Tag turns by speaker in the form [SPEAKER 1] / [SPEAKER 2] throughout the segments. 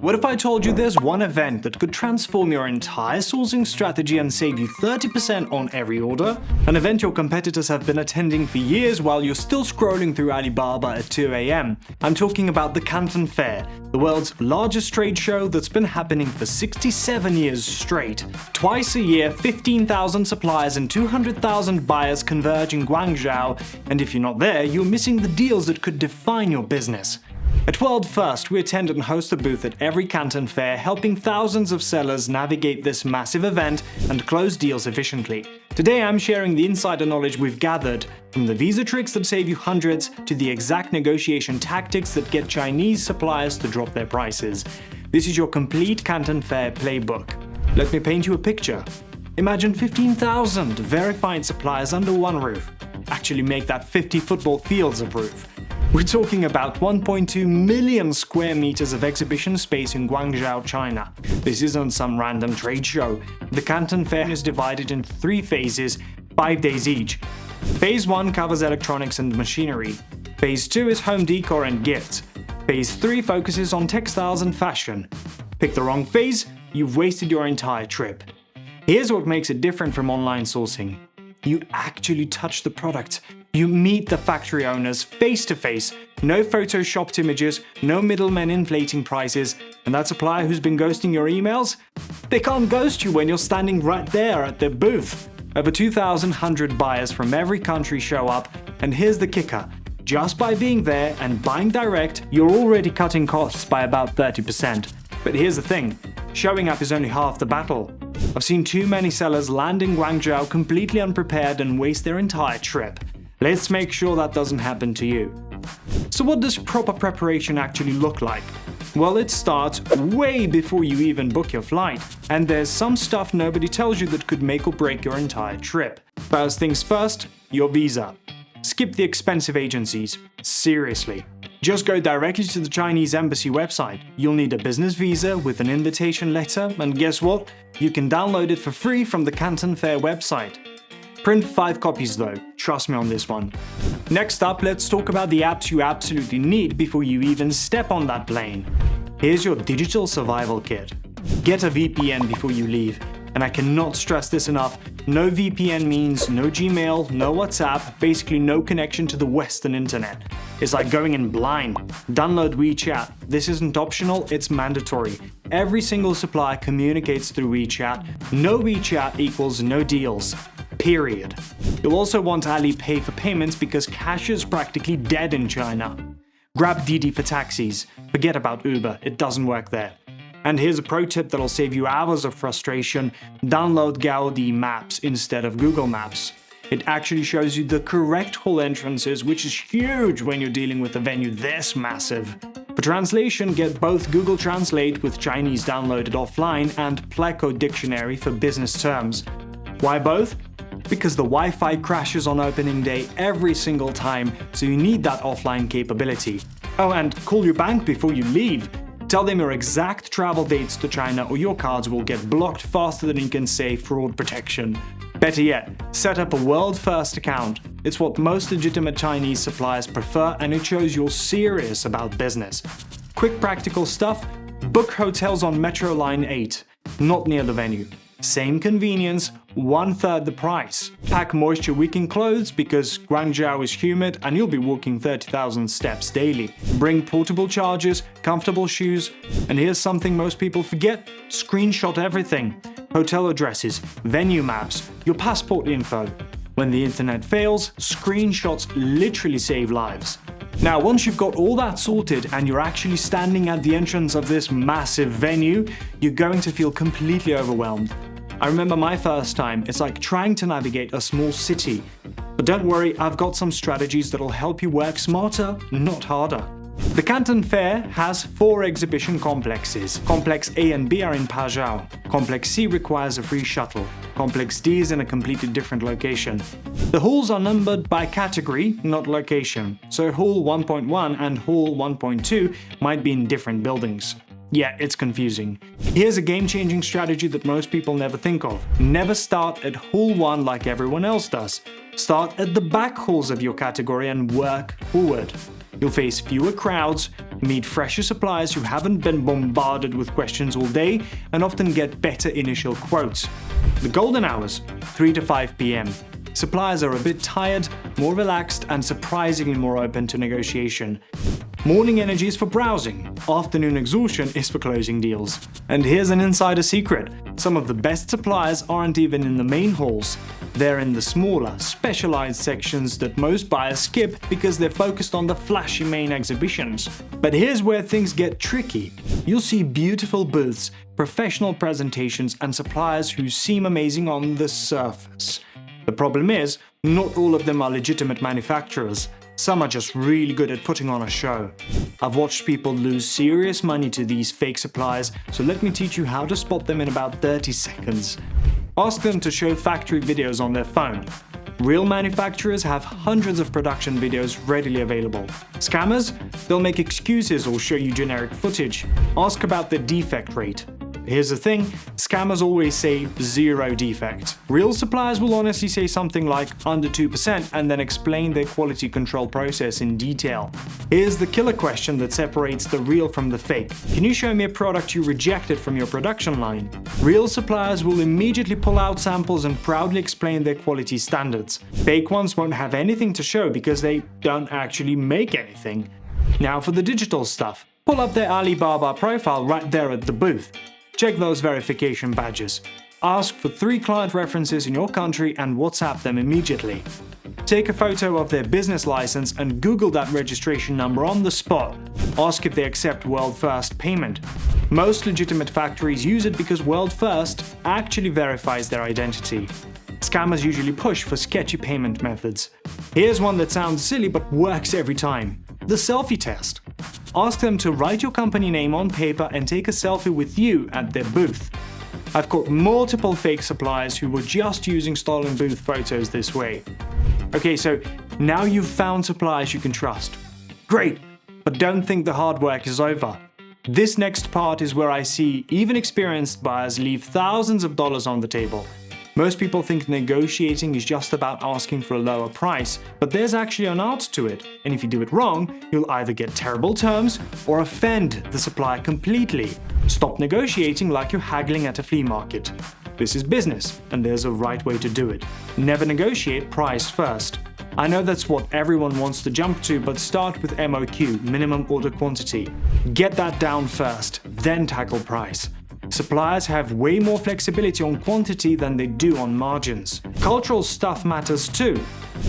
[SPEAKER 1] What if I told you there's one event that could transform your entire sourcing strategy and save you 30% on every order? An event your competitors have been attending for years while you're still scrolling through Alibaba at 2 AM. I'm talking about the Canton Fair, the world's largest trade show that's been happening for 67 years straight. Twice a year, 15,000 suppliers and 200,000 buyers converge in Guangzhou, and if you're not there, you're missing the deals that could define your business. At World First, we attend and host a booth at every Canton Fair, helping thousands of sellers navigate this massive event and close deals efficiently. Today I'm sharing the insider knowledge we've gathered, from the visa tricks that save you hundreds to the exact negotiation tactics that get Chinese suppliers to drop their prices. This is your complete Canton Fair playbook. Let me paint you a picture. Imagine 15,000 verified suppliers under one roof. Actually make that 50 football fields of roof. We're talking about 1.2 million square meters of exhibition space in Guangzhou, China. This isn't some random trade show. The Canton Fair is divided into 3 phases, 5 days each. Phase 1 covers electronics and machinery. Phase 2 is home decor and gifts. Phase 3 focuses on textiles and fashion. Pick the wrong phase, you've wasted your entire trip. Here's what makes it different from online sourcing. You actually touch the product. You meet the factory owners face to face. No photoshopped images, no middlemen inflating prices. And that supplier who's been ghosting your emails? They can't ghost you when you're standing right there at their booth. Over 2,100 buyers from every country show up. And here's the kicker. Just by being there and buying direct, you're already cutting costs by about 30%. But here's the thing. Showing up is only half the battle. I've seen too many sellers land in Guangzhou completely unprepared and waste their entire trip. Let's make sure that doesn't happen to you. So what does proper preparation actually look like? Well, it starts way before you even book your flight, and there's some stuff nobody tells you that could make or break your entire trip. First things first, your visa. Skip the expensive agencies. Seriously. Just go directly to the Chinese embassy website. You'll need a business visa with an invitation letter, and guess what? You can download it for free from the Canton Fair website. Print 5 copies though, trust me on this one. Next up, let's talk about the apps you absolutely need before you even step on that plane. Here's your digital survival kit. Get a VPN before you leave. And I cannot stress this enough, no VPN means no Gmail, no WhatsApp, basically no connection to the Western internet. It's like going in blind. Download WeChat. This isn't optional, it's mandatory. Every single supplier communicates through WeChat. No WeChat equals no deals. Period. You'll also want Alipay for payments because cash is practically dead in China. Grab Didi for taxis. Forget about Uber, it doesn't work there. And here's a pro tip that'll save you hours of frustration. Download Gaudi Maps instead of Google Maps. It actually shows you the correct hall entrances, which is huge when you're dealing with a venue this massive. For translation, get both Google Translate with Chinese downloaded offline and Pleco Dictionary for business terms. Why both? Because the Wi-Fi crashes on opening day every single time, so you need that offline capability. Oh, and call your bank before you leave. Tell them your exact travel dates to China or your cards will get blocked faster than you can say fraud protection. Better yet, set up a World First account. It's what most legitimate Chinese suppliers prefer, and it shows you're serious about business. Quick practical stuff, book hotels on Metro Line 8, not near the venue. Same convenience, 1/3 the price. Pack moisture-wicking clothes because Guangzhou is humid and you'll be walking 30,000 steps daily. Bring portable chargers, comfortable shoes, and here's something most people forget, screenshot everything. Hotel addresses, venue maps, your passport info. When the internet fails, screenshots literally save lives. Now, once you've got all that sorted and you're actually standing at the entrance of this massive venue, you're going to feel completely overwhelmed. I remember my first time, it's like trying to navigate a small city. But don't worry, I've got some strategies that'll help you work smarter, not harder. The Canton Fair has 4 exhibition complexes. Complex A and B are in Pazhao. Complex C requires a free shuttle. Complex D is in a completely different location. The halls are numbered by category, not location. So Hall 1.1 and Hall 1.2 might be in different buildings. Yeah, it's confusing. Here's a game-changing strategy that most people never think of. Never start at Hall 1 like everyone else does. Start at the back halls of your category and work forward. You'll face fewer crowds, meet fresher suppliers who haven't been bombarded with questions all day, and often get better initial quotes. The golden hours, 3 to 5 p.m. Suppliers are a bit tired, more relaxed, and surprisingly more open to negotiation. Morning energy is for browsing, afternoon exhaustion is for closing deals. And here's an insider secret: some of the best suppliers aren't even in the main halls. They're in the smaller, specialized sections that most buyers skip because they're focused on the flashy main exhibitions. But here's where things get tricky. You'll see beautiful booths, professional presentations, and suppliers who seem amazing on the surface. The problem is, not all of them are legitimate manufacturers. Some are just really good at putting on a show. I've watched people lose serious money to these fake suppliers, so let me teach you how to spot them in about 30 seconds. Ask them to show factory videos on their phone. Real manufacturers have hundreds of production videos readily available. Scammers? They'll make excuses or show you generic footage. Ask about the defect rate. Here's the thing, scammers always say 0 defect. Real suppliers will honestly say something like under 2% and then explain their quality control process in detail. Here's the killer question that separates the real from the fake. Can you show me a product you rejected from your production line? Real suppliers will immediately pull out samples and proudly explain their quality standards. Fake ones won't have anything to show because they don't actually make anything. Now for the digital stuff. Pull up their Alibaba profile right there at the booth. Check those verification badges. Ask for 3 client references in your country and WhatsApp them immediately. Take a photo of their business license and Google that registration number on the spot. Ask if they accept World First payment. Most legitimate factories use it because World First actually verifies their identity. Scammers usually push for sketchy payment methods. Here's one that sounds silly but works every time: the selfie test. Ask them to write your company name on paper and take a selfie with you at their booth. I've caught multiple fake suppliers who were just using stolen booth photos this way. Okay, so now you've found suppliers you can trust. Great, but don't think the hard work is over. This next part is where I see even experienced buyers leave thousands of dollars on the table. Most people think negotiating is just about asking for a lower price, but there's actually an art to it, and if you do it wrong, you'll either get terrible terms or offend the supplier completely. Stop negotiating like you're haggling at a flea market. This is business, and there's a right way to do it. Never negotiate price first. I know that's what everyone wants to jump to, but start with MOQ, minimum order quantity. Get that down first, then tackle price. Suppliers have way more flexibility on quantity than they do on margins. Cultural stuff matters too.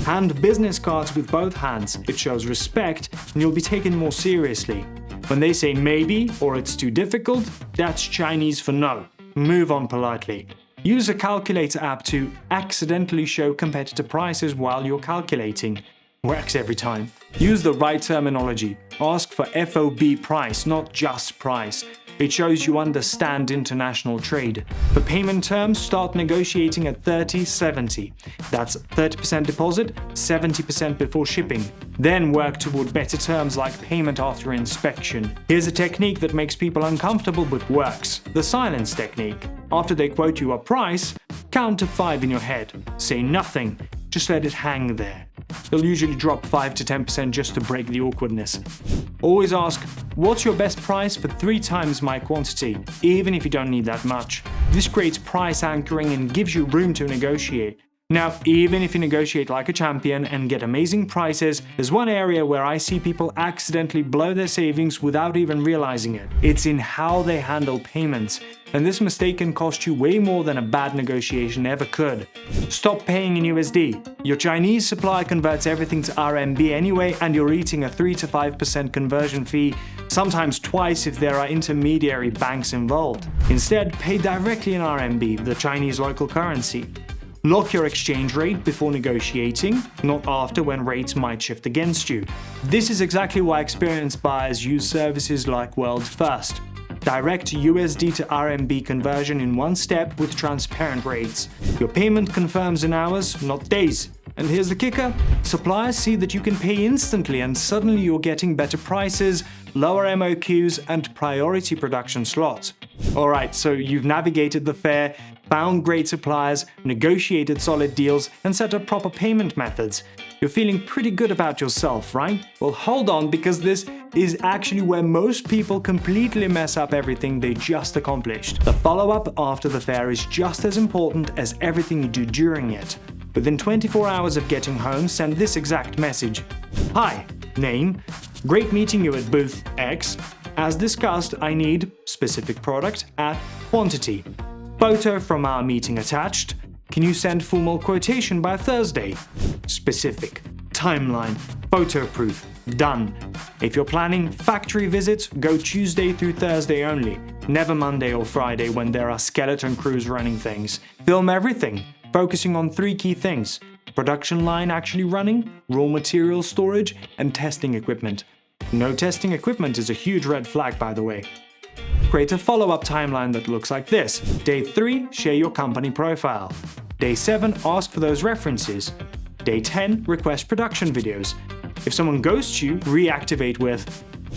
[SPEAKER 1] Hand business cards with both hands. It shows respect and you'll be taken more seriously. When they say maybe or it's too difficult, that's Chinese for no. Move on politely. Use a calculator app to accidentally show competitor prices while you're calculating. Works every time. Use the right terminology. Ask for FOB price, not just price. It shows you understand international trade. For payment terms, start negotiating at 30-70. That's 30% deposit, 70% before shipping. Then work toward better terms like payment after inspection. Here's a technique that makes people uncomfortable but works: the silence technique. After they quote you a price, count to 5 in your head. Say nothing, just let it hang there. They'll usually drop 5 to 10% just to break the awkwardness. Always ask, what's your best price for 3 times my quantity, even if you don't need that much. This creates price anchoring and gives you room to negotiate. Now, even if you negotiate like a champion and get amazing prices, there's one area where I see people accidentally blow their savings without even realizing it. It's in how they handle payments. And this mistake can cost you way more than a bad negotiation ever could. Stop paying in USD. Your Chinese supplier converts everything to RMB anyway, and you're eating a 3 to 5% conversion fee, sometimes twice if there are intermediary banks involved. Instead, pay directly in RMB, the Chinese local currency. Lock your exchange rate before negotiating, not after when rates might shift against you. This is exactly why experienced buyers use services like World First. Direct USD to RMB conversion in one step with transparent rates. Your payment confirms in hours, not days. And here's the kicker: suppliers see that you can pay instantly and suddenly you're getting better prices, lower MOQs, and priority production slots. Alright, so you've navigated the fair, found great suppliers, negotiated solid deals, and set up proper payment methods. You're feeling pretty good about yourself, right? Well, hold on, because this is actually where most people completely mess up everything they just accomplished. The follow-up after the fair is just as important as everything you do during it. Within 24 hours of getting home, send this exact message. Hi, name, great meeting you at booth X. As discussed, I need specific product at quantity. Photo from our meeting attached. Can you send formal quotation by Thursday? Specific. Timeline. Photo proof. Done. If you're planning factory visits, go Tuesday through Thursday only. Never Monday or Friday when there are skeleton crews running things. Film everything, focusing on 3 key things: production line actually running, raw material storage, and testing equipment. No testing equipment is a huge red flag, by the way. Create a follow-up timeline that looks like this. Day 3, share your company profile. Day 7, ask for those references. Day 10, request production videos. If someone ghosts you, reactivate with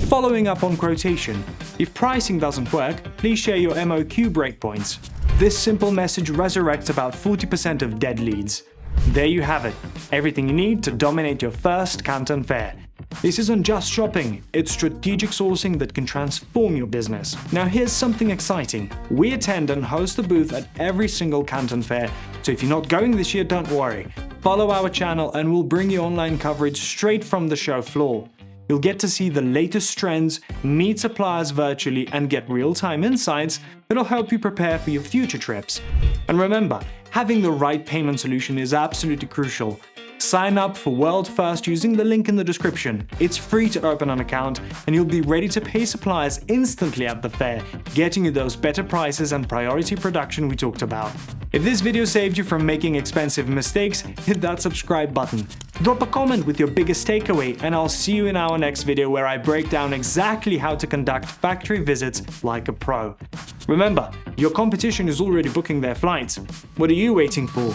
[SPEAKER 1] following up on quotation. If pricing doesn't work, please share your MOQ breakpoints. This simple message resurrects about 40% of dead leads. There you have it, everything you need to dominate your first Canton Fair. This isn't just shopping, it's strategic sourcing that can transform your business. Now here's something exciting. We attend and host a booth at every single Canton Fair, so if you're not going this year, don't worry. Follow our channel and we'll bring you online coverage straight from the show floor. You'll get to see the latest trends, meet suppliers virtually, and get real-time insights that'll help you prepare for your future trips. And remember, having the right payment solution is absolutely crucial. Sign up for World First using the link in the description. It's free to open an account, and you'll be ready to pay suppliers instantly at the fair, getting you those better prices and priority production we talked about. If this video saved you from making expensive mistakes, hit that subscribe button. Drop a comment with your biggest takeaway, and I'll see you in our next video where I break down exactly how to conduct factory visits like a pro. Remember, your competition is already booking their flights. What are you waiting for?